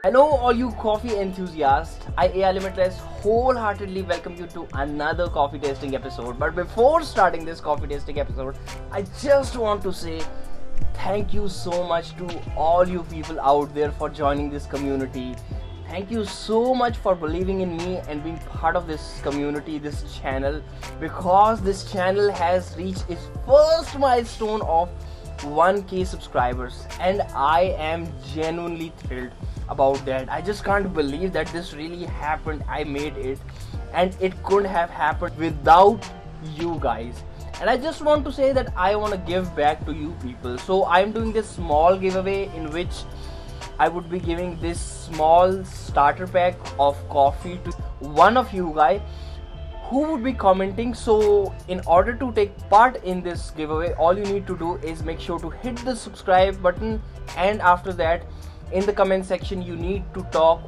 Hello all you coffee enthusiasts, I Limitless wholeheartedly welcome you to another coffee tasting episode. But before starting this coffee tasting episode, I just want to say thank you so much to all you people out there for joining this community. Thank you so much for believing in me and being part of this community, this channel, because this channel has reached its first milestone of 1k subscribers, and I am genuinely thrilled about that. I just can't believe that this really happened. I made it, and it couldn't have happened without you guys. And I just want to say that I want to give back to you people. So I'm doing this small giveaway in which I would be giving this small starter pack of coffee to one of you guys who would be commenting. So in order to take part in this giveaway, all you need to do is make sure to hit the subscribe button, and after that in the comment section you need to talk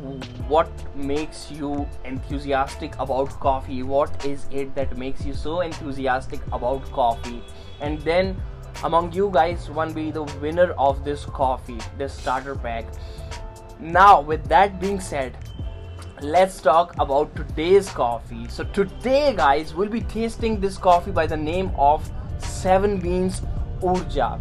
what makes you enthusiastic about coffee, what is it that makes you so enthusiastic about coffee, and then among you guys one be the winner of this coffee, this starter pack. Now with that being said, let's talk about today's coffee. So today guys, we'll be tasting this coffee by the name of 7 Beans URJA.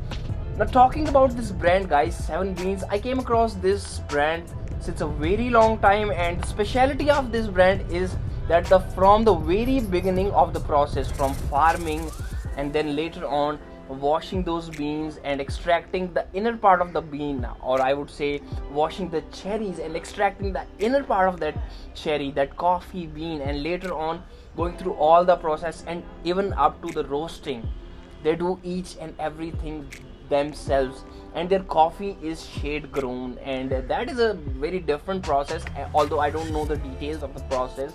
Now talking about this brand guys, 7 Beans, I came across this brand since a very long time, and the speciality of this brand is that from the very beginning of the process, from farming and then later on washing those beans and extracting the inner part of the bean, or I would say washing the cherries and extracting the inner part of that cherry, that coffee bean, and later on going through all the process and even up to the roasting. They do each and everything themselves, and their coffee is shade grown, and that is a very different process, although I don't know the details of the process.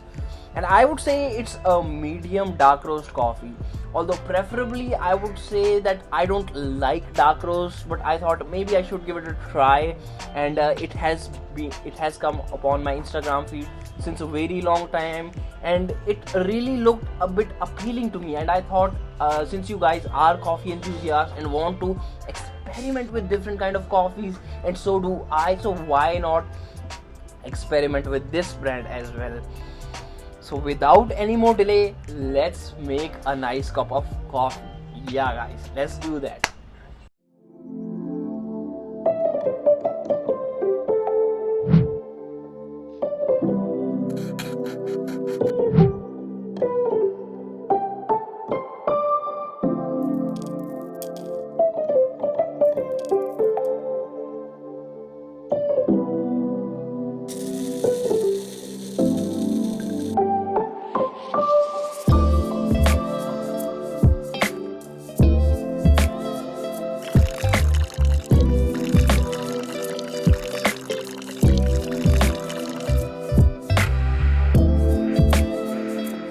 And I would say it's a medium dark roast coffee, although preferably I would say that I don't like dark roast, but I thought maybe I should give it a try, and it has come upon my Instagram feed since a very long time, and it really looked a bit appealing to me, and I thought since you guys are coffee enthusiasts and want to experiment with different kind of coffees, and so do I, so why not experiment with this brand as well. So without any more delay, let's make a nice cup of coffee. Yeah guys, let's do that.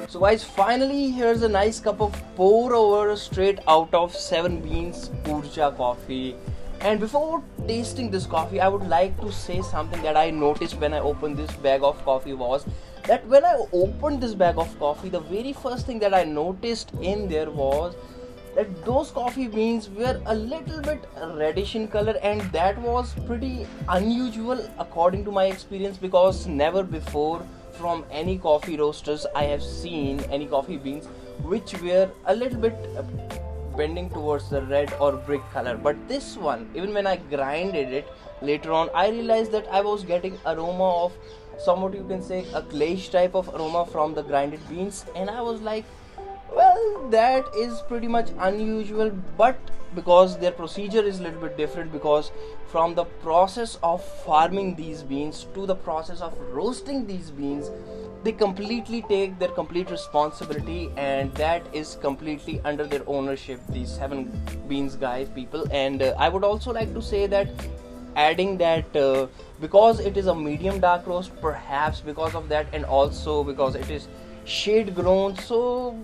So guys, finally here's a nice cup of pour over straight out of 7 Beans URJA coffee. And before tasting this coffee, I would like to say something that I noticed when I opened this bag of coffee was that when I opened this bag of coffee, the very first thing that I noticed in there was that those coffee beans were a little bit reddish in color, and that was pretty unusual according to my experience, because never before from any coffee roasters I have seen any coffee beans which were a little bit bending towards the red or brick color. But this one, even when I grinded it later on, I realized that I was getting aroma of somewhat, you can say, a clayish type of aroma from the grinded beans, and I was like, well, that is pretty much unusual. But because their procedure is a little bit different, because from the process of farming these beans to the process of roasting these beans, they completely take their complete responsibility, and that is completely under their ownership, these 7 Beans guys people. And I would also like to say that adding that because it is a medium dark roast, perhaps because of that, and also because it is shade grown, so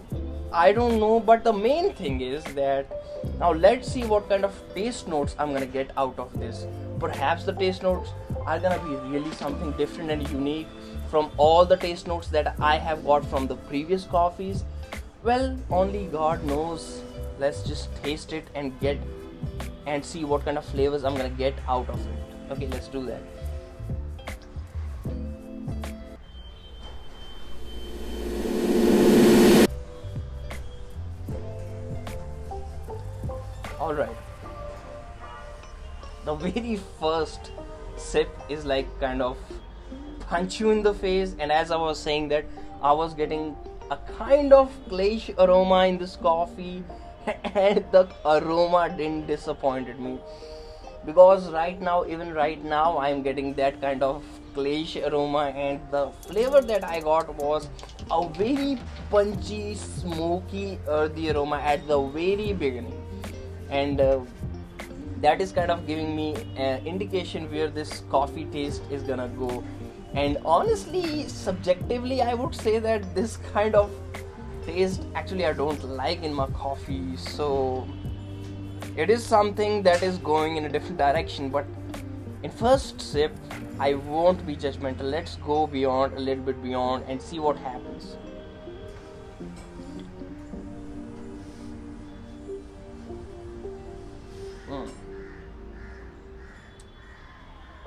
I don't know, but the main thing is that now let's see what kind of taste notes I'm gonna get out of this. Perhaps the taste notes are gonna be really something different and unique from all the taste notes that I have got from the previous coffees. Well, only God knows. Let's just taste it and see what kind of flavors I'm gonna get out of it. Okay, let's do that. the very first sip is like kind of punch you in the face. And as I was saying that, I was getting a kind of clayish aroma in this coffee, and the aroma didn't disappointed me, because even right now I'm getting that kind of clayish aroma, and the flavor that I got was a very punchy, smoky, earthy aroma at the very beginning. And that is kind of giving me an indication where this coffee taste is gonna go. And honestly, subjectively, I would say that this kind of taste actually I don't like in my coffee, so it is something that is going in a different direction. But in first sip, I won't be judgmental. Let's go beyond, a little bit beyond, and see what happens.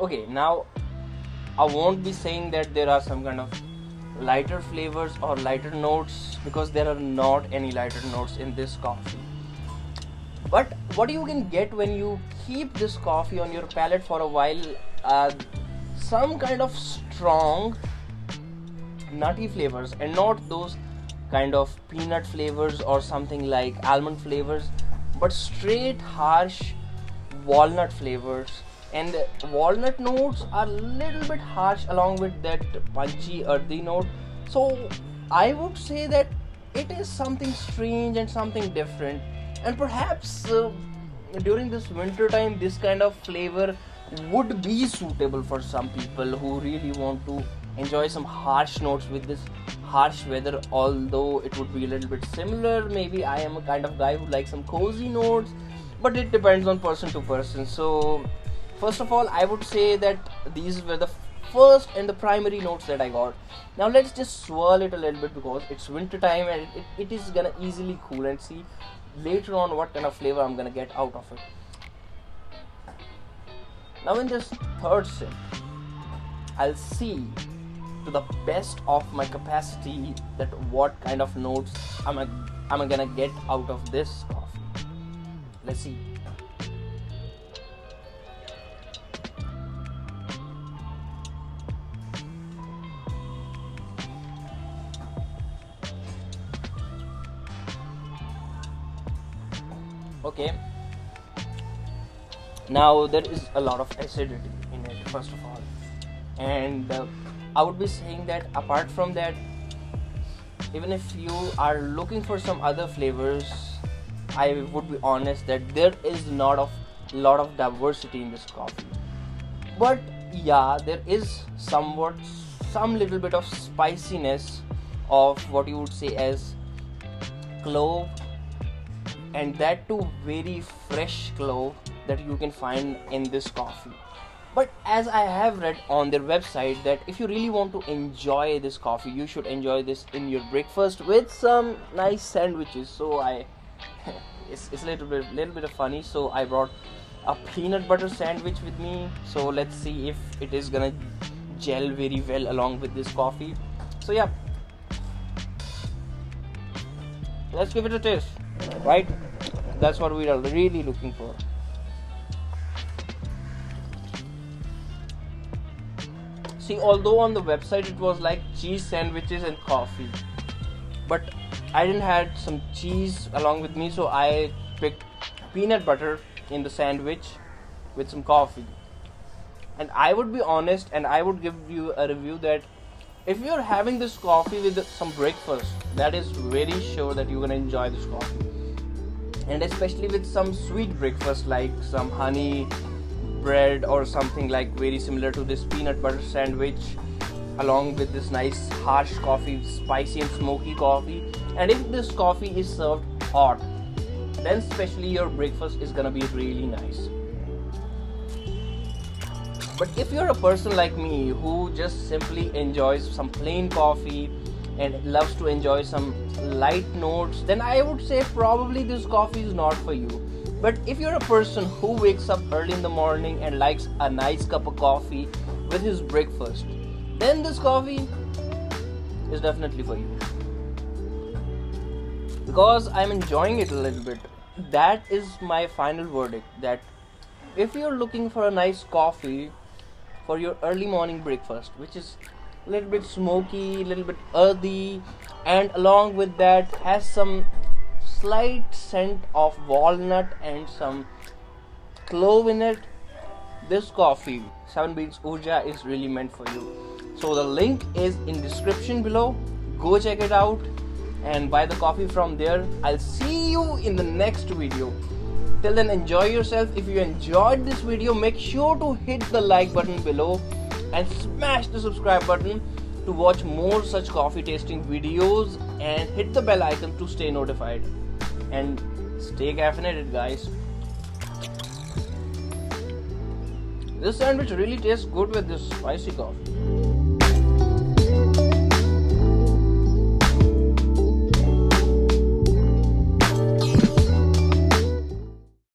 Okay, now I won't be saying that there are some kind of lighter flavors or lighter notes, because there are not any lighter notes in this coffee. But what you can get when you keep this coffee on your palate for a while, some kind of strong nutty flavors, and not those kind of peanut flavors or something like almond flavors, but straight harsh walnut flavors. And walnut notes are a little bit harsh along with that punchy earthy note. So I would say that it is something strange and something different. And perhaps during this winter time, this kind of flavor would be suitable for some people who really want to enjoy some harsh notes with this harsh weather. Although it would be a little bit similar, maybe I am a kind of guy who likes some cozy notes, but it depends on person to person. So first of all, I would say that these were the first and the primary notes that I got. Now let's just swirl it a little bit, because it's winter time and it is gonna easily cool, and see later on what kind of flavor I'm gonna get out of it. Now in this third sip, I'll see to the best of my capacity that what kind of notes am I gonna get out of this coffee. Let's see. Okay, now there is a lot of acidity in it, first of all, and I would be saying that apart from that, even if you are looking for some other flavors, I would be honest that there is not a lot of diversity in this coffee. But yeah, there is some little bit of spiciness of what you would say as clove, and that too very fresh clove that you can find in this coffee. But as I have read on their website, that if you really want to enjoy this coffee, you should enjoy this in your breakfast with some nice sandwiches. So it's a little bit of funny, so I brought a peanut butter sandwich with me. So let's see if it is gonna gel very well along with this coffee. So yeah, let's give it a taste, right? That's what we are really looking for. See, although on the website it was like cheese sandwiches and coffee, but I didn't have some cheese along with me, so I picked peanut butter in the sandwich with some coffee. And I would be honest, and I would give you a review that if you're having this coffee with some breakfast, that is very sure that you're gonna enjoy this coffee. And especially with some sweet breakfast like some honey bread or something like very similar to this peanut butter sandwich, along with this nice harsh coffee, spicy and smoky coffee. And if this coffee is served hot, then especially your breakfast is gonna be really nice. But if you're a person like me who just simply enjoys some plain coffee and loves to enjoy some light notes, then I would say probably this coffee is not for you. But if you're a person who wakes up early in the morning and likes a nice cup of coffee with his breakfast, then this coffee is definitely for you. Because I'm enjoying it a little bit. That is my final verdict, that if you're looking for a nice coffee for your early morning breakfast, which is a little bit smoky, a little bit earthy, and along with that has some slight scent of walnut and some clove in it, this coffee 7 Beans URJA is really meant for you. So the link is in description below. Go check it out and buy the coffee from there. I'll see you in the next video. Till then, enjoy yourself. If you enjoyed this video, make sure to hit the like button below and smash the subscribe button to watch more such coffee tasting videos, and hit the bell icon to stay notified. And stay caffeinated, guys. This sandwich really tastes good with this spicy coffee.